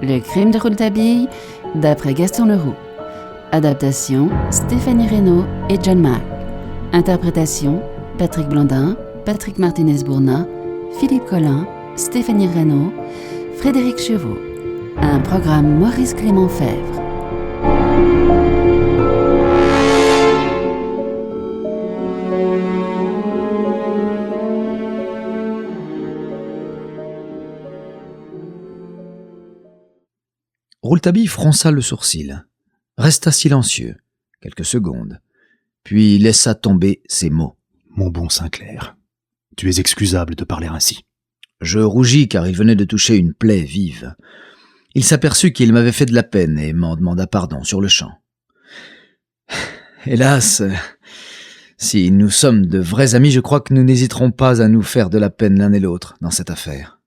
Le crime de Rouletabille, d'après Gaston Leroux. Adaptation, Stéphanie Reynaud et John Mack. Interprétation, Patrick Blandin, Patrick Martinez-Bourna, Philippe Collin, Stéphanie Reynaud, Frédéric Chevaux. Un programme Maurice Clément Fèvre. Rouletabille fronça le sourcil, resta silencieux, quelques secondes, puis laissa tomber ces mots. « Mon bon Sinclair, tu es excusable de parler ainsi. » Je rougis car il venait de toucher une plaie vive. Il s'aperçut qu'il m'avait fait de la peine et m'en demanda pardon sur le champ. Hélas, si nous sommes de vrais amis, je crois que nous n'hésiterons pas à nous faire de la peine l'un et l'autre dans cette affaire.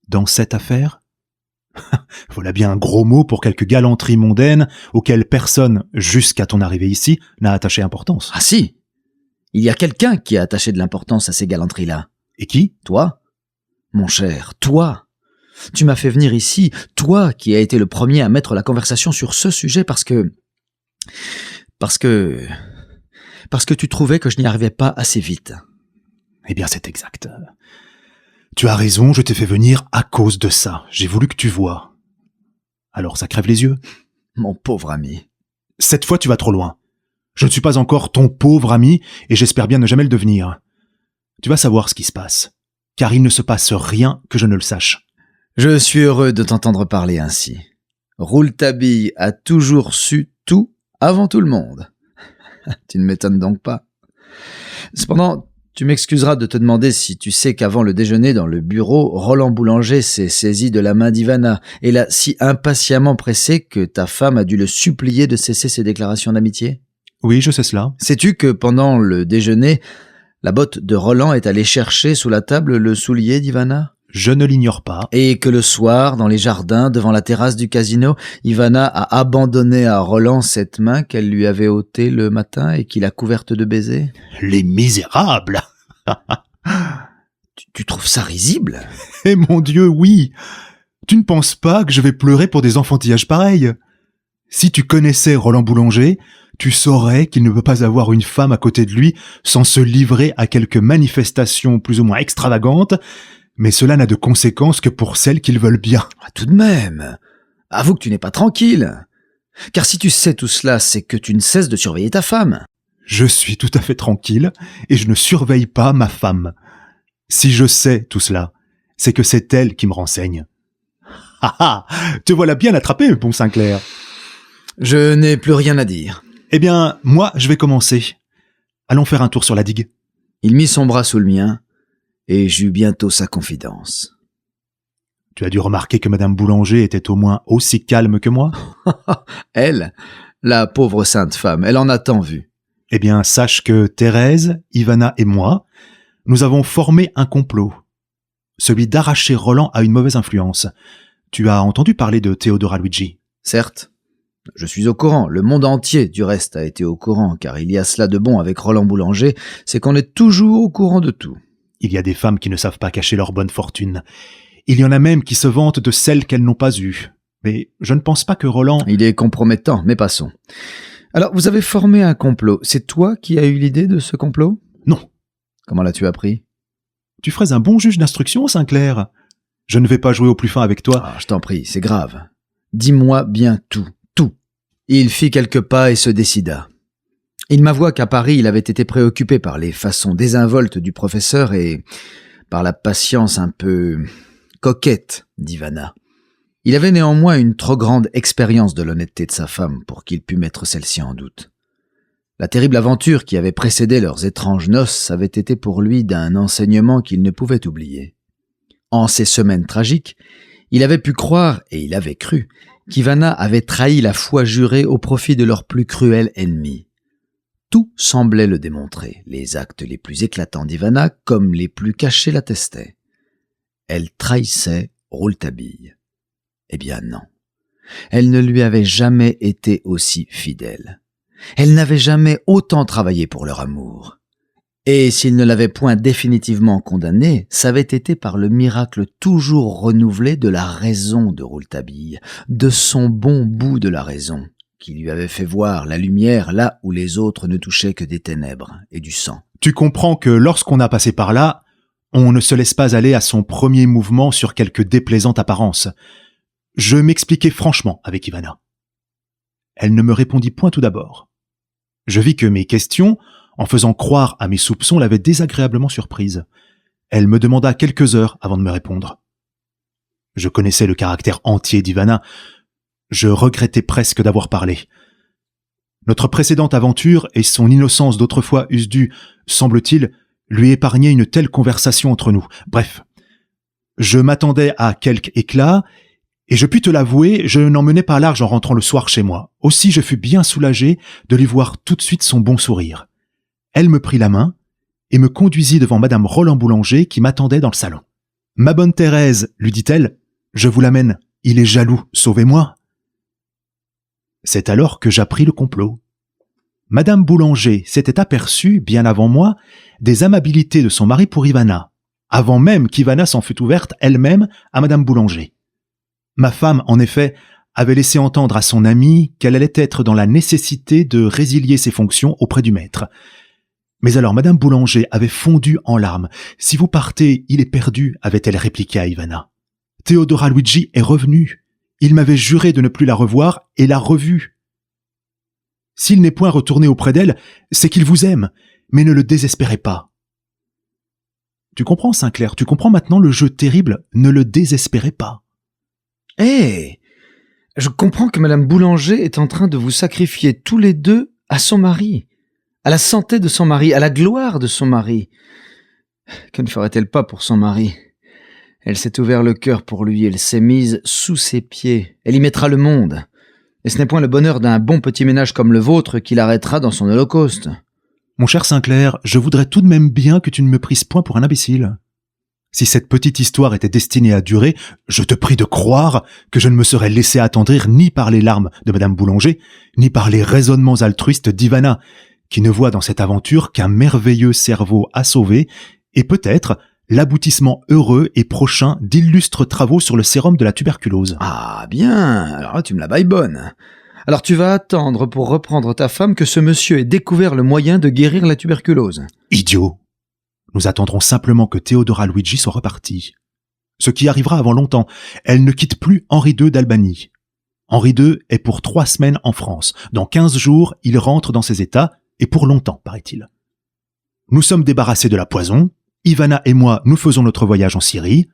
Dans cette affaire ? Voilà bien un gros mot pour quelques galanteries mondaines auxquelles personne, jusqu'à ton arrivée ici, n'a attaché importance. Ah si, il y a quelqu'un qui a attaché de l'importance à ces galanteries-là. Et qui ? Toi, mon cher, toi. Tu m'as fait venir ici, toi qui as été le premier à mettre la conversation sur ce sujet parce que tu trouvais que je n'y arrivais pas assez vite. Eh bien, c'est exact. Tu as raison, je t'ai fait venir à cause de ça. J'ai voulu que tu vois. Alors ça crève les yeux. Mon pauvre ami. Cette fois, tu vas trop loin. Je ne suis pas encore ton pauvre ami et j'espère bien ne jamais le devenir. Tu vas savoir ce qui se passe, car il ne se passe rien que je ne le sache. Je suis heureux de t'entendre parler ainsi. Rouletabille a toujours su tout avant tout le monde. Tu ne m'étonnes donc pas. Cependant, tu m'excuseras de te demander si tu sais qu'avant le déjeuner dans le bureau, Roland Boulanger s'est saisi de la main d'Ivana et l'a si impatiemment pressé que ta femme a dû le supplier de cesser ses déclarations d'amitié. Oui, je sais cela. Sais-tu que pendant le déjeuner, la botte de Roland est allée chercher sous la table le soulier d'Ivana ? Je ne l'ignore pas. Et que le soir, dans les jardins, devant la terrasse du casino, Ivana a abandonné à Roland cette main qu'elle lui avait ôtée le matin et qu'il a couverte de baisers ? Les misérables. Tu trouves ça risible ? Eh mon Dieu, oui. Tu ne penses pas que je vais pleurer pour des enfantillages pareils ? Si tu connaissais Roland Boulanger, tu saurais qu'il ne peut pas avoir une femme à côté de lui sans se livrer à quelques manifestations plus ou moins extravagantes, mais cela n'a de conséquence que pour celles qu'ils veulent bien. Ah, tout de même, avoue que tu n'es pas tranquille. Car si tu sais tout cela, c'est que tu ne cesses de surveiller ta femme. Je suis tout à fait tranquille et je ne surveille pas ma femme. Si je sais tout cela, c'est que c'est elle qui me renseigne. Ah ah, te voilà bien attrapé, bon Sinclair. Je n'ai plus rien à dire. Eh bien, moi, je vais commencer. Allons faire un tour sur la digue. Il mit son bras sous le mien et j'eus bientôt sa confidence. Tu as dû remarquer que Madame Boulanger était au moins aussi calme que moi ? Elle, la pauvre sainte femme, elle en a tant vu. Eh bien, sache que Thérèse, Ivana et moi, nous avons formé un complot. Celui d'arracher Roland à une mauvaise influence. Tu as entendu parler de Theodora Luigi ? Certes, je suis au courant. Le monde entier, du reste, a été au courant, car il y a cela de bon avec Roland Boulanger, c'est qu'on est toujours au courant de tout. Il y a des femmes qui ne savent pas cacher leur bonne fortune. Il y en a même qui se vantent de celles qu'elles n'ont pas eues. Mais je ne pense pas que Roland... Il est compromettant, mais passons. Alors, vous avez formé un complot. C'est toi qui as eu l'idée de ce complot ? Non. Comment l'as-tu appris ? Tu ferais un bon juge d'instruction, Sinclair. Je ne vais pas jouer au plus fin avec toi. Ah, je t'en prie, c'est grave. Dis-moi bien tout, tout. Il fit quelques pas et se décida. Il m'avoua qu'à Paris, il avait été préoccupé par les façons désinvoltes du professeur et par la patience un peu coquette d'Ivana. Il avait néanmoins une trop grande expérience de l'honnêteté de sa femme pour qu'il pût mettre celle-ci en doute. La terrible aventure qui avait précédé leurs étranges noces avait été pour lui d'un enseignement qu'il ne pouvait oublier. En ces semaines tragiques, il avait pu croire, et il avait cru, qu'Ivana avait trahi la foi jurée au profit de leur plus cruel ennemi. Tout semblait le démontrer, les actes les plus éclatants d'Ivana comme les plus cachés l'attestaient. Elle trahissait Rouletabille. Eh bien non, elle ne lui avait jamais été aussi fidèle. Elle n'avait jamais autant travaillé pour leur amour. Et s'il ne l'avait point définitivement condamné, ça avait été par le miracle toujours renouvelé de la raison de Rouletabille, de son bon bout de la raison, qui lui avait fait voir la lumière là où les autres ne touchaient que des ténèbres et du sang. Tu comprends que lorsqu'on a passé par là, on ne se laisse pas aller à son premier mouvement sur quelque déplaisante apparence. Je m'expliquais franchement avec Ivana. Elle ne me répondit point tout d'abord. Je vis que mes questions, en faisant croire à mes soupçons, l'avaient désagréablement surprise. Elle me demanda quelques heures avant de me répondre. Je connaissais le caractère entier d'Ivana. Je regrettais presque d'avoir parlé. Notre précédente aventure et son innocence d'autrefois eussent dû, semble-t-il, lui épargner une telle conversation entre nous. Bref, je m'attendais à quelque éclat, et je puis te l'avouer, je n'en menais pas large en rentrant le soir chez moi. Aussi je fus bien soulagé de lui voir tout de suite son bon sourire. Elle me prit la main et me conduisit devant madame Roland Boulanger qui m'attendait dans le salon. « Ma bonne Thérèse, lui dit-elle, je vous l'amène. Il est jaloux, sauvez-moi. » C'est alors que j'appris le complot. Madame Boulanger s'était aperçue, bien avant moi, des amabilités de son mari pour Ivana, avant même qu'Ivana s'en fût ouverte elle-même à madame Boulanger. Ma femme, en effet, avait laissé entendre à son amie qu'elle allait être dans la nécessité de résilier ses fonctions auprès du maître. Mais alors madame Boulanger avait fondu en larmes. « Si vous partez, il est perdu », avait-elle répliqué à Ivana. « Teodora Luigi est revenu. Il m'avait juré de ne plus la revoir et l'a revue. S'il n'est point retourné auprès d'elle, c'est qu'il vous aime, mais ne le désespérez pas. » Tu comprends, Sinclair, tu comprends maintenant le jeu terrible, ne le désespérez pas. Je comprends que madame Boulanger est en train de vous sacrifier tous les deux à son mari, à la santé de son mari, à la gloire de son mari. Que ne ferait-elle pas pour son mari ? Elle s'est ouvert le cœur pour lui, elle s'est mise sous ses pieds, elle y mettra le monde. Et ce n'est point le bonheur d'un bon petit ménage comme le vôtre qui l'arrêtera dans son holocauste. Mon cher Sinclair, je voudrais tout de même bien que tu ne me prises point pour un imbécile. Si cette petite histoire était destinée à durer, je te prie de croire que je ne me serais laissé attendrir ni par les larmes de madame Boulanger, ni par les raisonnements altruistes d'Ivana, qui ne voit dans cette aventure qu'un merveilleux cerveau à sauver, et peut-être l'aboutissement heureux et prochain d'illustres travaux sur le sérum de la tuberculose. Ah bien, alors là tu me la bailles bonne. Alors tu vas attendre pour reprendre ta femme que ce monsieur ait découvert le moyen de guérir la tuberculose. Idiot! Nous attendrons simplement que Teodora Luigi soit repartie. Ce qui arrivera avant longtemps. Elle ne quitte plus Henri II d'Albanie. Henri II est pour 3 semaines en France. Dans 15 jours, il rentre dans ses états, et pour longtemps, paraît-il. Nous sommes débarrassés de la poison. Ivana et moi, nous faisons notre voyage en Syrie.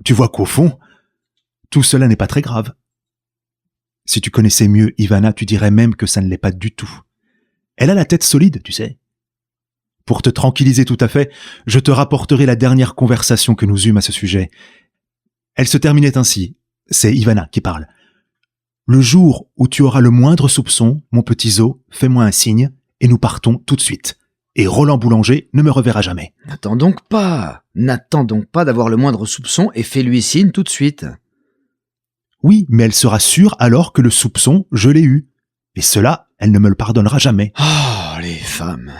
Tu vois qu'au fond, tout cela n'est pas très grave. Si tu connaissais mieux Ivana, tu dirais même que ça ne l'est pas du tout. Elle a la tête solide, tu sais. Pour te tranquilliser tout à fait, je te rapporterai la dernière conversation que nous eûmes à ce sujet. Elle se terminait ainsi. C'est Ivana qui parle. « Le jour où tu auras le moindre soupçon, mon petit Zo, fais-moi un signe et nous partons tout de suite. Et Roland Boulanger ne me reverra jamais. » N'attends donc pas d'avoir le moindre soupçon et fais-lui signe tout de suite. Oui, mais elle sera sûre alors que le soupçon, je l'ai eu. Et cela, elle ne me le pardonnera jamais. Oh, les femmes.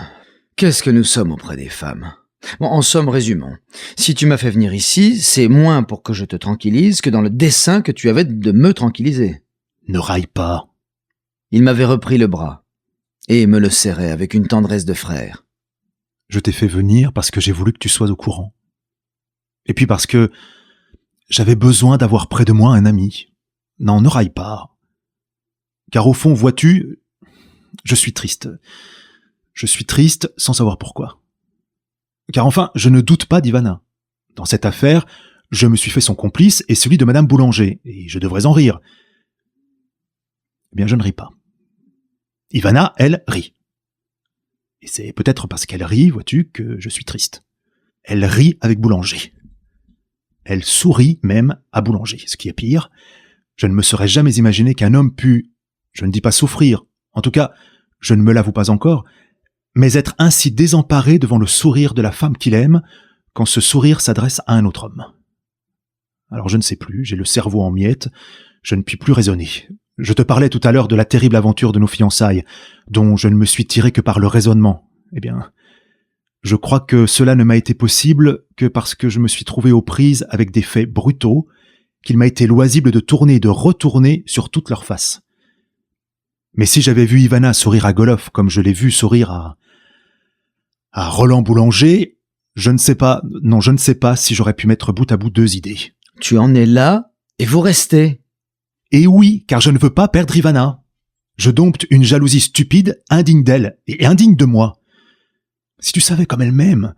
Qu'est-ce que nous sommes auprès des femmes ? Bon, en somme, résumons. Si tu m'as fait venir ici, c'est moins pour que je te tranquillise que dans le dessein que tu avais de me tranquilliser. Ne raille pas. Il m'avait repris le bras et me le serrait avec une tendresse de frère. Je t'ai fait venir parce que j'ai voulu que tu sois au courant. Et puis parce que j'avais besoin d'avoir près de moi un ami. Non, ne raille pas. Car au fond, vois-tu, je suis triste. Je suis triste sans savoir pourquoi. Car enfin, je ne doute pas d'Ivana. Dans cette affaire, je me suis fait son complice et celui de madame Boulanger, et je devrais en rire. Eh bien, je ne ris pas. Ivana, elle, rit. Et c'est peut-être parce qu'elle rit, vois-tu, que je suis triste. Elle rit avec Boulanger. Elle sourit même à Boulanger, ce qui est pire. Je ne me serais jamais imaginé qu'un homme pût, je ne dis pas souffrir, en tout cas, je ne me l'avoue pas encore, mais être ainsi désemparé devant le sourire de la femme qu'il aime, quand ce sourire s'adresse à un autre homme. Alors je ne sais plus, j'ai le cerveau en miettes, je ne puis plus raisonner. Je te parlais tout à l'heure de la terrible aventure de nos fiançailles, dont je ne me suis tiré que par le raisonnement. Eh bien, Je crois que cela ne m'a été possible que parce que je me suis trouvé aux prises avec des faits brutaux qu'il m'a été loisible de tourner et de retourner sur toutes leurs faces. Mais si j'avais vu Ivana sourire à Golof comme je l'ai vu sourire à Roland Boulanger, je ne sais pas si j'aurais pu mettre bout à bout deux idées. Tu en es là et vous restez. Et oui, car je ne veux pas perdre Ivana. Je dompte une jalousie stupide, indigne d'elle et indigne de moi. Si tu savais comme elle m'aime,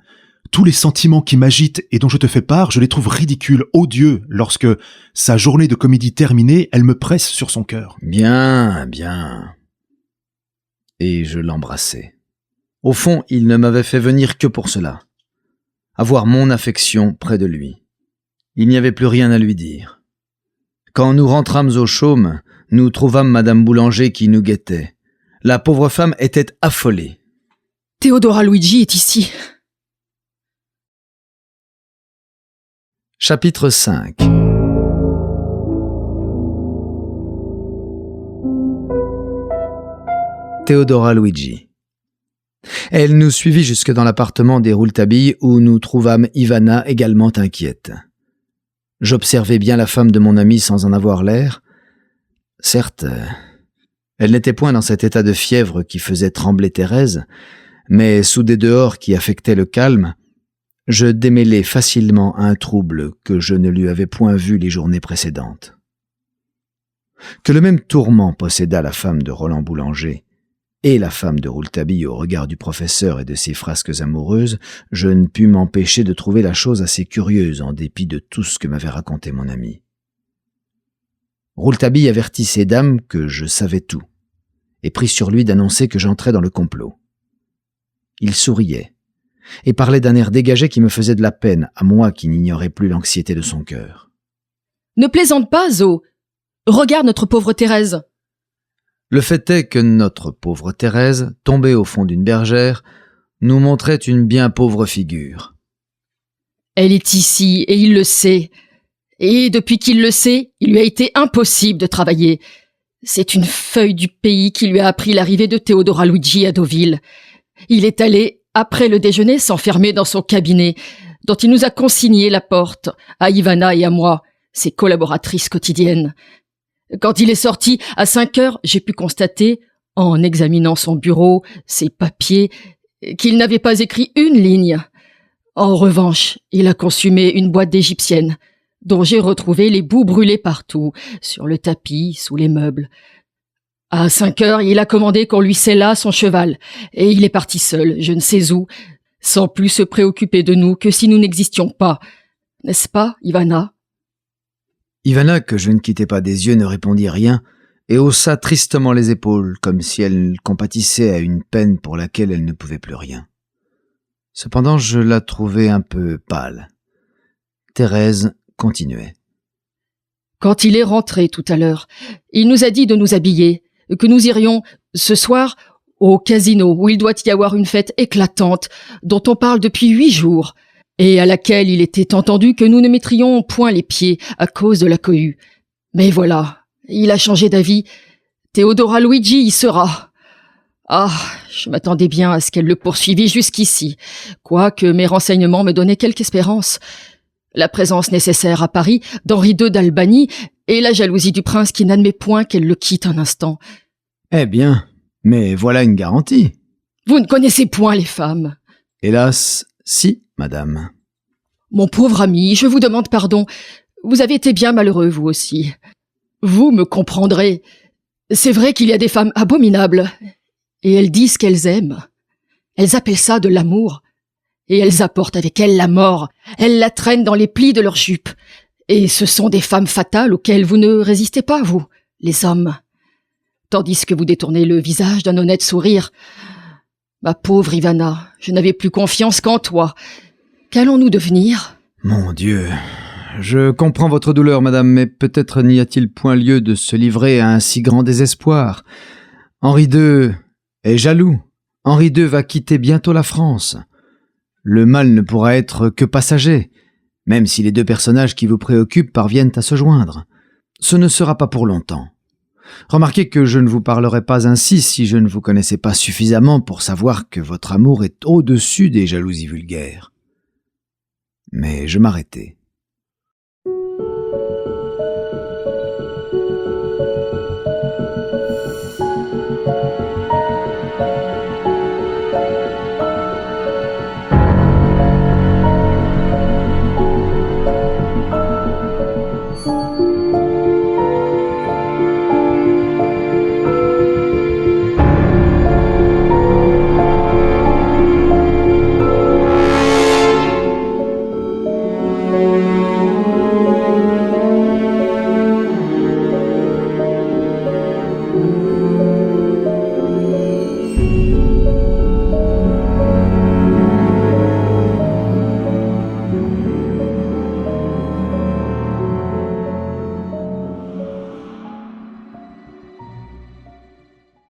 tous les sentiments qui m'agitent et dont je te fais part, je les trouve ridicules, odieux, lorsque, sa journée de comédie terminée, elle me presse sur son cœur. Bien, bien. Et je l'embrassai. Au fond, il ne m'avait fait venir que pour cela. Avoir mon affection près de lui. Il n'y avait plus rien à lui dire. Quand nous rentrâmes au chaume, nous trouvâmes Madame Boulanger qui nous guettait. La pauvre femme était affolée. Théodora Luigi est ici. Chapitre 5. Théodora Luigi. Elle nous suivit jusque dans l'appartement des Rouletabille où nous trouvâmes Ivana également inquiète. J'observais bien la femme de mon ami sans en avoir l'air. Certes, elle n'était point dans cet état de fièvre qui faisait trembler Thérèse, mais sous des dehors qui affectaient le calme, je démêlai facilement un trouble que je ne lui avais point vu les journées précédentes. Que le même tourment possédât la femme de Roland Boulanger et la femme de Rouletabille au regard du professeur et de ses frasques amoureuses, je ne pus m'empêcher de trouver la chose assez curieuse en dépit de tout ce que m'avait raconté mon ami. Rouletabille avertit ces dames que je savais tout, et prit sur lui d'annoncer que j'entrais dans le complot. Il souriait, et parlait d'un air dégagé qui me faisait de la peine, à moi qui n'ignorais plus l'anxiété de son cœur. « Ne plaisante pas, Zo. Regarde notre pauvre Thérèse. » Le fait est que notre pauvre Thérèse, tombée au fond d'une bergère, nous montrait une bien pauvre figure. « Elle est ici, et il le sait. Et depuis qu'il le sait, il lui a été impossible de travailler. C'est une feuille du pays qui lui a appris l'arrivée de Théodora Luigi à Deauville. Il est allé, après le déjeuner, s'enfermer dans son cabinet, dont il nous a consigné la porte, à Ivana et à moi, ses collaboratrices quotidiennes. Quand il est sorti, à 5 heures, j'ai pu constater, en examinant son bureau, ses papiers, qu'il n'avait pas écrit une ligne. En revanche, il a consumé une boîte d'égyptienne, dont j'ai retrouvé les bouts brûlés partout, sur le tapis, sous les meubles. À 5 heures, il a commandé qu'on lui sellât son cheval, et il est parti seul, je ne sais où, sans plus se préoccuper de nous que si nous n'existions pas. N'est-ce pas, Ivana ? Ivana, que je ne quittais pas des yeux, ne répondit rien et haussa tristement les épaules, comme si elle compatissait à une peine pour laquelle elle ne pouvait plus rien. Cependant, je la trouvai un peu pâle. Thérèse continuait. Quand il est rentré tout à l'heure, il nous a dit de nous habiller, que nous irions, ce soir, au casino, où il doit y avoir une fête éclatante, dont on parle depuis 8 jours, et à laquelle il était entendu que nous ne mettrions point les pieds à cause de la cohue. Mais voilà, il a changé d'avis. Théodora Luigi y sera. Ah, je m'attendais bien à ce qu'elle le poursuivît jusqu'ici, quoique mes renseignements me donnaient quelque espérance. La présence nécessaire à Paris d'Henri II d'Albanie et la jalousie du prince qui n'admet point qu'elle le quitte un instant. Eh bien, mais voilà une garantie. Vous ne connaissez point les femmes. Hélas, si, madame. Mon pauvre ami, je vous demande pardon. Vous avez été bien malheureux, vous aussi. Vous me comprendrez. C'est vrai qu'il y a des femmes abominables. Et elles disent qu'elles aiment. Elles appellent ça de l'amour. Et elles apportent avec elles la mort. Elles la traînent dans les plis de leur jupe. Et ce sont des femmes fatales auxquelles vous ne résistez pas, vous, les hommes. Tandis que vous détournez le visage d'un honnête sourire. Ma pauvre Ivana, je n'avais plus confiance qu'en toi. Qu'allons-nous devenir ? Mon Dieu, je comprends votre douleur, madame, mais peut-être n'y a-t-il point lieu de se livrer à un si grand désespoir. Henri II est jaloux. Henri II va quitter bientôt la France. Le mal ne pourra être que passager, même si les deux personnages qui vous préoccupent parviennent à se joindre. Ce ne sera pas pour longtemps. Remarquez que je ne vous parlerais pas ainsi si je ne vous connaissais pas suffisamment pour savoir que votre amour est au-dessus des jalousies vulgaires. Mais je m'arrêtai.